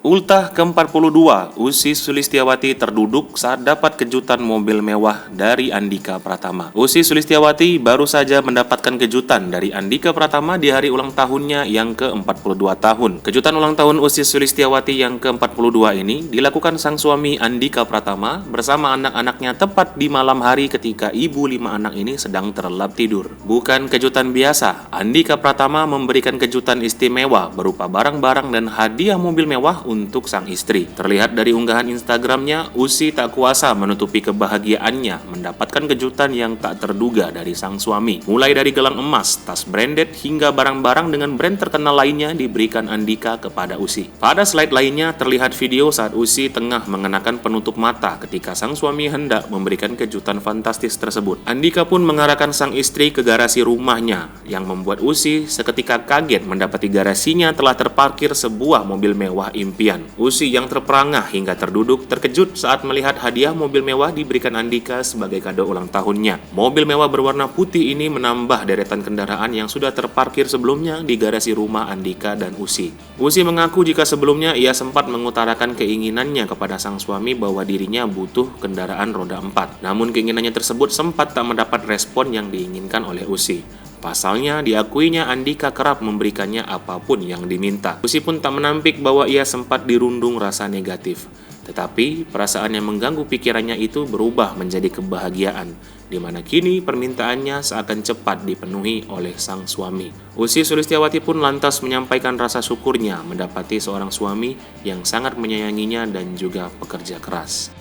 Ultah ke-42, Ussy Sulistyawati terduduk saat dapat kejutan mobil mewah dari Andhika Pratama. Ussy Sulistyawati baru saja mendapatkan kejutan dari Andhika Pratama di hari ulang tahunnya yang ke-42 tahun. Kejutan ulang tahun Ussy Sulistyawati yang ke-42 ini dilakukan sang suami Andhika Pratama bersama anak-anaknya tepat di malam hari ketika ibu 5 anak ini sedang terlelap tidur. Bukan kejutan biasa, Andhika Pratama memberikan kejutan istimewa berupa barang-barang dan hadiah mobil mewah untuk sang istri. Terlihat dari unggahan Instagramnya, Ussy tak kuasa menutupi kebahagiaannya mendapatkan kejutan yang tak terduga dari sang suami. Mulai dari gelang emas, tas branded, hingga barang-barang dengan brand terkenal lainnya diberikan Andhika kepada Ussy. Pada slide lainnya terlihat video saat Ussy tengah mengenakan penutup mata ketika sang suami hendak memberikan kejutan fantastis tersebut. Andhika pun mengarahkan sang istri ke garasi rumahnya yang membuat Ussy seketika kaget mendapati garasinya telah terparkir sebuah mobil mewah impian. Ussy yang terperangah hingga terduduk terkejut saat melihat hadiah mobil mewah diberikan Andhika sebagai kado ulang tahunnya. Mobil mewah berwarna putih ini menambah deretan kendaraan yang sudah terparkir sebelumnya di garasi rumah Andhika dan Ussy. Ussy mengaku jika sebelumnya ia sempat mengutarakan keinginannya kepada sang suami bahwa dirinya butuh kendaraan roda 4. Namun keinginannya tersebut sempat tak mendapat respon yang diinginkan oleh Ussy. Pasalnya, diakuinya Andhika kerap memberikannya apapun yang diminta. Ussy pun tak menampik bahwa ia sempat dirundung rasa negatif. Tetapi, perasaan yang mengganggu pikirannya itu berubah menjadi kebahagiaan, di mana kini permintaannya seakan cepat dipenuhi oleh sang suami. Ussy Sulistyawati pun lantas menyampaikan rasa syukurnya mendapati seorang suami yang sangat menyayanginya dan juga pekerja keras.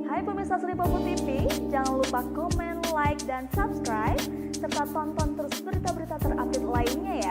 Hai pemirsa Sri Popo TV, jangan lupa komen, like, dan subscribe, serta tonton terus berita-berita terupdate lainnya ya.